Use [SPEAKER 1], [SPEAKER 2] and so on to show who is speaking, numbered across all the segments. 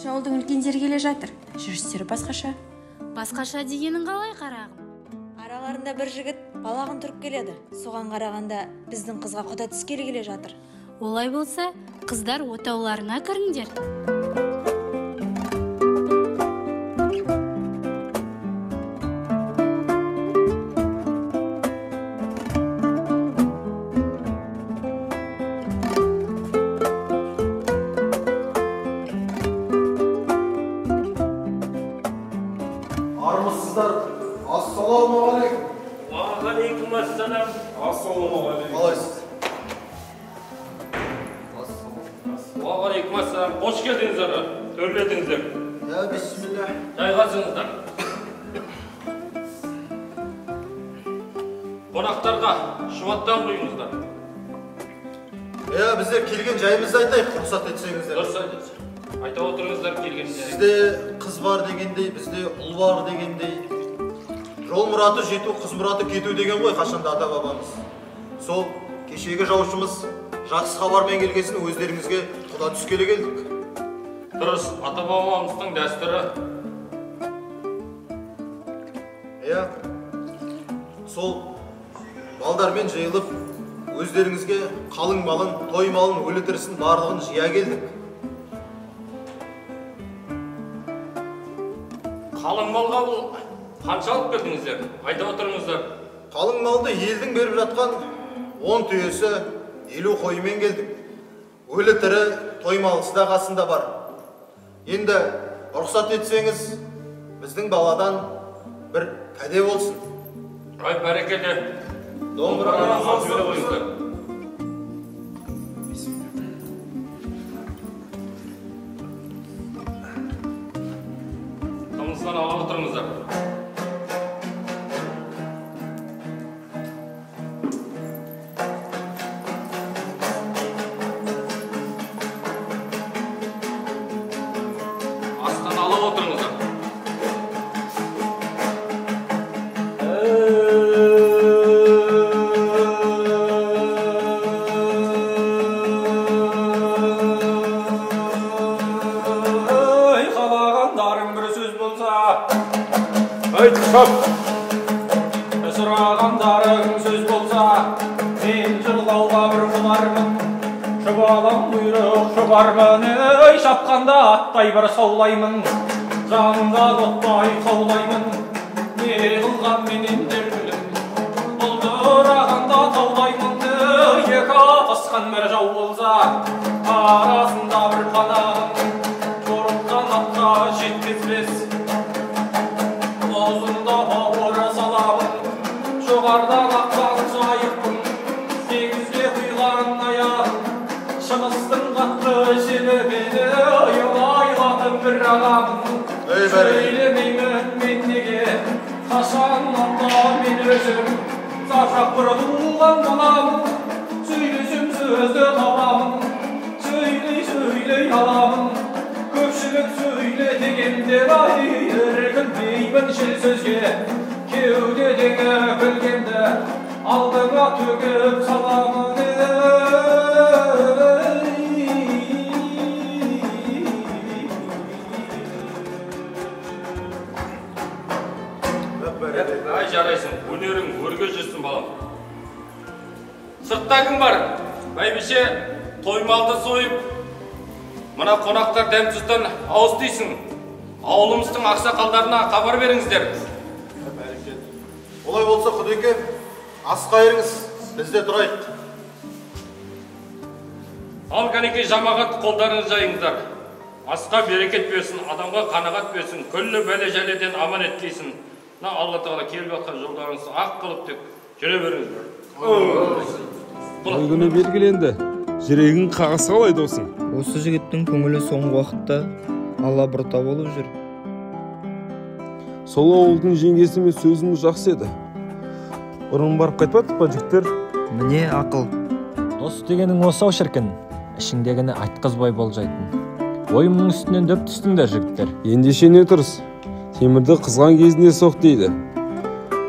[SPEAKER 1] Ауылдың үлкендері келе жатыр. Жүрістері басқаша.
[SPEAKER 2] Басқаша дегенің қалай, қарағым?
[SPEAKER 3] Араларында бір жігіт балағын тұрып келеді. Соған қарағанда біздің қызға құда түскелі келе жатыр.
[SPEAKER 2] Олай болса, қыздар отауларына кіріңдер.
[SPEAKER 4] Армысыздар. Ассалаумағалейкум.
[SPEAKER 5] Уағалейкумассалам.
[SPEAKER 4] Ассалаумағалейкум. Қалайсыз?
[SPEAKER 5] Уағалейкумассалам. Қош келдіңіздер, төрлетіңіздер.
[SPEAKER 4] Бисмилlah.
[SPEAKER 5] Жайғасыңыздар. Қонақтарға шұбаттан құйыңыздар.
[SPEAKER 4] Біздер келген жайымызды айтайық, рұқсат етсеңіздер.
[SPEAKER 5] Дұрыс айтасыз. Айта отырыңыздар келген жай.
[SPEAKER 4] Сізде қыз бар дегендей, бізде ұл бар дегендей. Жол мұраты жету, қыз мұраты кету деген ғой қашанда ата бабамыз. Сол кешегі жаушымыз жақсы хабармен келгесін өздеріңізге құда түскелі келдік.
[SPEAKER 5] Дұрыс, ата бабамыздың дәстүрі.
[SPEAKER 4] Сол балдармен жиылып, өздеріңізге қалың малын, той малын, өлі тірісін барлығын жия келдік.
[SPEAKER 5] Қалың малға бұл қанша алып келдіңіздер? Айта отырыңыздар.
[SPEAKER 4] Қалың малды елдің беріп жатқан 10 түйесі 50 қойымен келдік. Өлі тірі той малысы да қасында бар. Енді рұқсат етсеңіз, біздің баладан бір кәде болсын.
[SPEAKER 5] Ай, бәрекелді.
[SPEAKER 4] Домбыраға
[SPEAKER 5] қойыңыздар. Қымыздан ала отырыңыздар. Астан ала отырыңыздар.
[SPEAKER 6] Сұрағандарың сөз болса, мен жырлауға бір құмармын. Шұбалам бұйрық шұбармын, шапқанда аттай бір саулаймын. Жанымда оттай қаулаймын, не қылған менен дертілім. Бұлдырағанда таулаймын, екі асқан бір жау болса, арасында бір қанағым. Жорыққан атқа жеткізбес, аузында бауыр саламын, жоғардан аққан жайықпын, теңізге құйған аяғым, шығыстың қатты желі мені айлатып бір ағамын. Сөйлемеймін мен неге, қашан анда мен өзім, зашақ бір туған боламын, сөйлесем сөзді табамын, сөйлей аламын. Көпшілік сөйле дегенде іркілмеймін шел сөзге, кеудедегі білгенді алдыңа төгіп саламын.
[SPEAKER 5] Ай, жарайсың, өнерің өрге жүрсін балам. Сыртта кім бар? Бәйбіше тоймалды сойып, мына қонақтар дәм-тұздан ауыз тисін. Ауылымыздың ақсақалдарына хабар беріңіздер.
[SPEAKER 4] Олай болса, Құдеке, ас қайырыңыз, бізде тұрайық.
[SPEAKER 5] Ал кәнекей жамағат қолдарыңыз жайыңыздар. Асқа берекет берсін, адамға қанағат берсін, күллі бәле жәледен аман еткейсін. Алла Тағала келіп жатқан жолдарыңызды ақ қылып деп жүре беріңіздер.
[SPEAKER 7] Той күні белгіленді. Жүрегің қағысы қалай досың?
[SPEAKER 8] Осы жігіттің көңілі соңғы уақытта алабұрта болып жүр.
[SPEAKER 7] Сол ауылдың жеңгесімен сөзіміз жақсы еді. Бұрын барып қайтпадық па жігіттер?
[SPEAKER 8] Міне ақыл.
[SPEAKER 9] Дос дегенің осы-ау шіркін. Ішіңдегіні айтқызбай болжайтын. Ойымның үстінен дөп түстіңдер жігіттер.
[SPEAKER 7] Ендеше не тұрыс? Темірді қызған кезінде соқ дейді.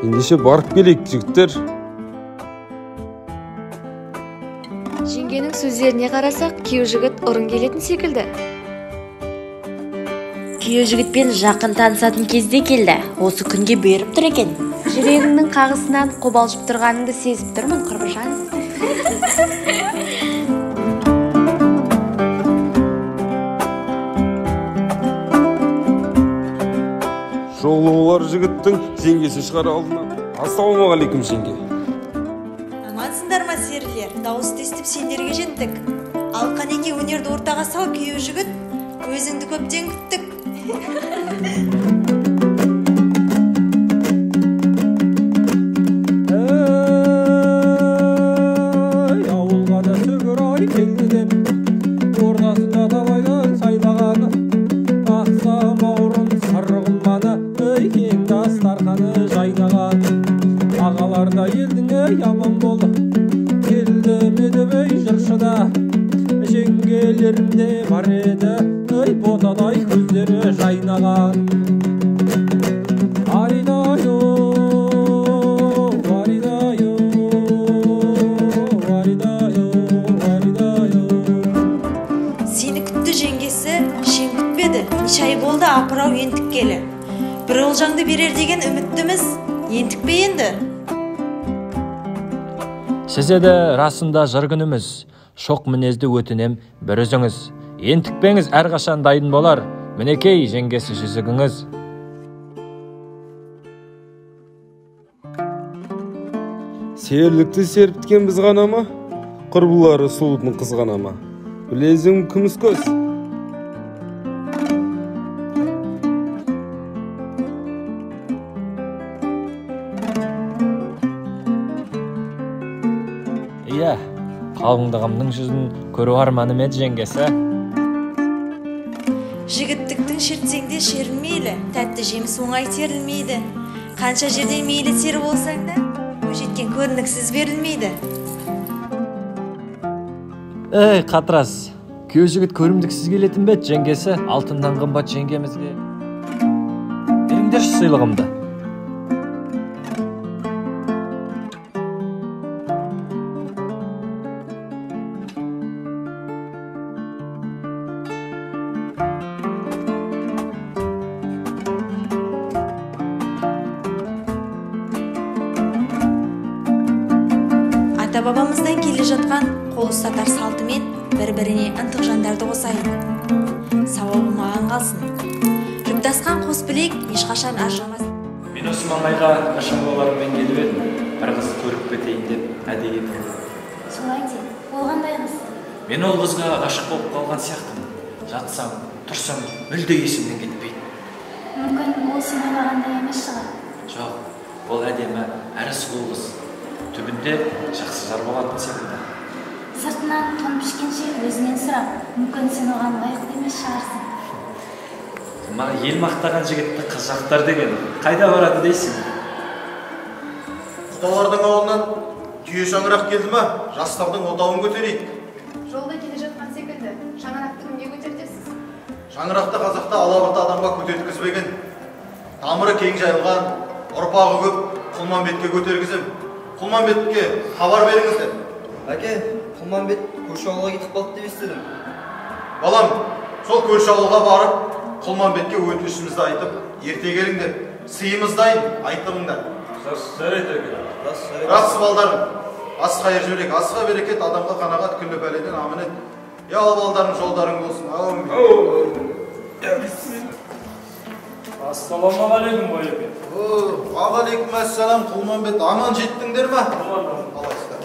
[SPEAKER 7] Ендеше барып келейік жігіттер.
[SPEAKER 10] Жеңгенің сөздеріне қарасақ, күйеу жігіт ұрын келетін секілді.
[SPEAKER 3] Күйеу жігітпен жақын танысатын кезде келді. Осы күнге беріп тұр екен.
[SPEAKER 1] Жүрегіңнің қағысынан қобалжып тұрғаныңды сезіп тұрмын, Құрбыжан.
[SPEAKER 7] Жолы жігіттің жеңгесі шығар алдынан. Ассалаумағалейкум, жеңге.
[SPEAKER 3] Амансыңдар ма, серілер? Дауысты естіп сендерге жеттік. Ал Қанеке өнерді ортаға сал, күйеу жігіт. Өзіңді көптен күттік.
[SPEAKER 6] Ауылға да сүгір ай келді деп, ортасында далайдан сайлағаны, ақсам аурын сарғылманы, кең дастарханы жайнаған. Ағаларда елдің аман болды, келді медебей жыршыда, жеңгелерімде бар еді, ботадай көздері жайнаған. Аридайо, аридайо, аридайо, аридайо.
[SPEAKER 3] Сені күтті жеңгесі, шен күтпеді. Неше ай болды апырау ентік келі. Бір олжаңды берер деген үміттіміз, ентік пе енді?
[SPEAKER 9] Сізде де расында жыр күніміз. Шоқ мінезді өтінем бір өзіңіз. Ентікпеңіз әрқашан дайын болар. Мінекей жеңгесі жүзігіңіз.
[SPEAKER 7] Серлікті серпіткен біз ғана ма? Құрбылары сұлудың қыз ғана ма? Білезің күміс көз.
[SPEAKER 9] Иә, қалыңдығымның жүзін көру арманым еді жеңгесі.
[SPEAKER 3] Жігіттіктің шертсеңде шерілмейлі, тәтті жеміс оңай терілмейді. Қанша жерден мейлі тері болсаң да, өжеткен көрініксіз берілмейді.
[SPEAKER 9] Ей, қатырас, күйеу жігіт көрімдіксіз келетін бет жеңгесі, алтыннан қымбат жеңгемізге. Беріңдерші сыйлығымды.
[SPEAKER 3] Ата-бабамыздан келе жатқан қол ұстатар салтымен бір-біріне ынтық жандарды қосайын. Сауабы маған қалсын. Жұптасқан қос білек ешқашан ажырамасын.
[SPEAKER 9] Мен осы маңайға қашан боларыммен келіп едім. Бір қыз көріп кетейін деп әдейі тұрдым.
[SPEAKER 2] Солай де, болғандай қыз.
[SPEAKER 9] Мен ол қызға ғашық болып қалған сияқтымын. Жатсам, тұрсам, мүлде есімнен кетпейді.
[SPEAKER 2] Мүмкін ол сен ойлағандай емес шығар.
[SPEAKER 9] Жоқ, ол әдемі, әрі сұлу қыз. Түбінде жақсы жар болатын секілді.
[SPEAKER 2] Сыртынан тон пішкенше өзінен сұрап, мүмкін сен оған лайықты емес шығарсың.
[SPEAKER 9] Ел мақтаған жігітті қыз жақтар деген қайда барады дейсің?
[SPEAKER 4] Құдалардың ауылынан түйе шаңырақ келді ма? Жастардың отауын көтерейік.
[SPEAKER 1] Жолда келе жатқан секілді, шаңырақты кімге көтертесіз?
[SPEAKER 4] Шаңырақты қазақта алабұрт адамға көтерткізбеген. Тамыры кең жайылған, ұрпағы көп Құлманбетке көтергізім. Құлманбетке хабар беріңіздер.
[SPEAKER 8] Әке, Құлманбет көрші ауылға кетіп қалды деп естідім.
[SPEAKER 4] Балам, сол көрші ауылға барып, Құлманбетке өтінішімізді айтып, ерте келіңдер. Сыйымыз дайын, айтыңдар. Жақсы балдарым, ас қайыр жүрек, асқа берекет, адамға қанағат, күллі бәледен аманет. Я балдарым, жолдарың болсын.
[SPEAKER 5] Ассалаумағалейкум байеке.
[SPEAKER 4] Ағалейкум әссалам, Құлманбет, аман жеттіңдер ма? Қалайсыздар.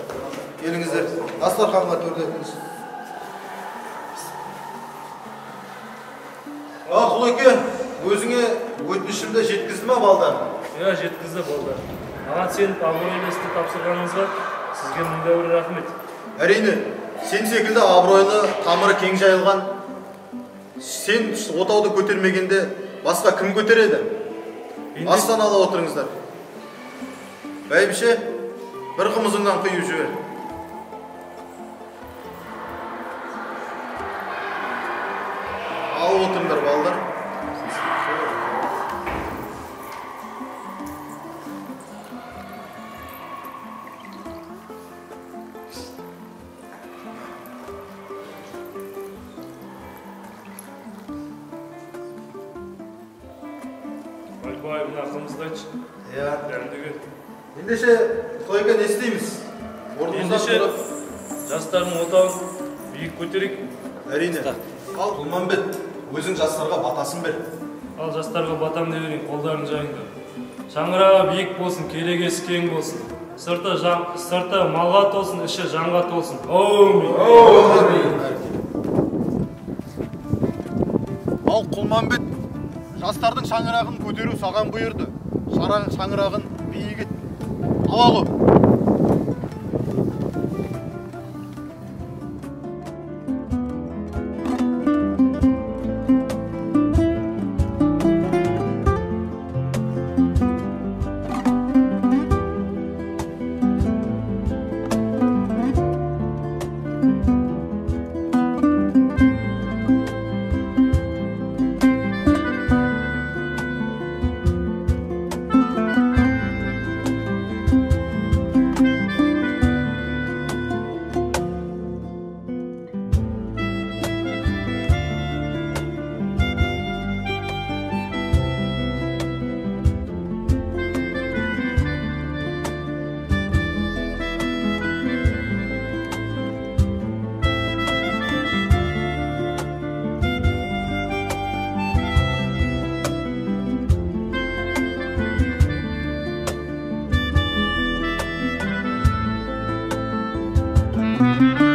[SPEAKER 4] Келіңіздер, дастарханға төрлетіңіз. Құлеке, өзіңе өтінішімді жеткізді ма балдар?
[SPEAKER 5] Иә, жеткізді балдар. Маған сен абыройлы істі тапсырғаныңызға сізге мыңда бір рахмет.
[SPEAKER 4] Әрине, сен секілді абыройлы, тамыры кең жайылған. Сен отауды көтермегенде басқа кім көтереді? Астан ала отырыңыздар. Бәйбіше, бір қымызыңнан құйып жібер. Алып отырыңдар балдар.
[SPEAKER 11] бай мына қымызды айтшы.
[SPEAKER 4] Иә.
[SPEAKER 11] Дәмдігі.
[SPEAKER 4] Ендеше тойға не істейміз?
[SPEAKER 11] Ендеше жастардың отауын биік көтерейік.
[SPEAKER 4] Әрине. Ал Құлманбет, өзің жастарға батасын бер.
[SPEAKER 11] Ал жастарға батам деп берейін, қолдарын жайыңдар. Шаңырағы биік болсын, керегесі кең болсын. Сырты малға толсын, іші жанға толсын. Әумин.
[SPEAKER 4] Ал Құлманбет, жастардың шаңырағын көтеру саған бұйырды. Шаңырағын биік ет. Алағу.
[SPEAKER 12] Thank you.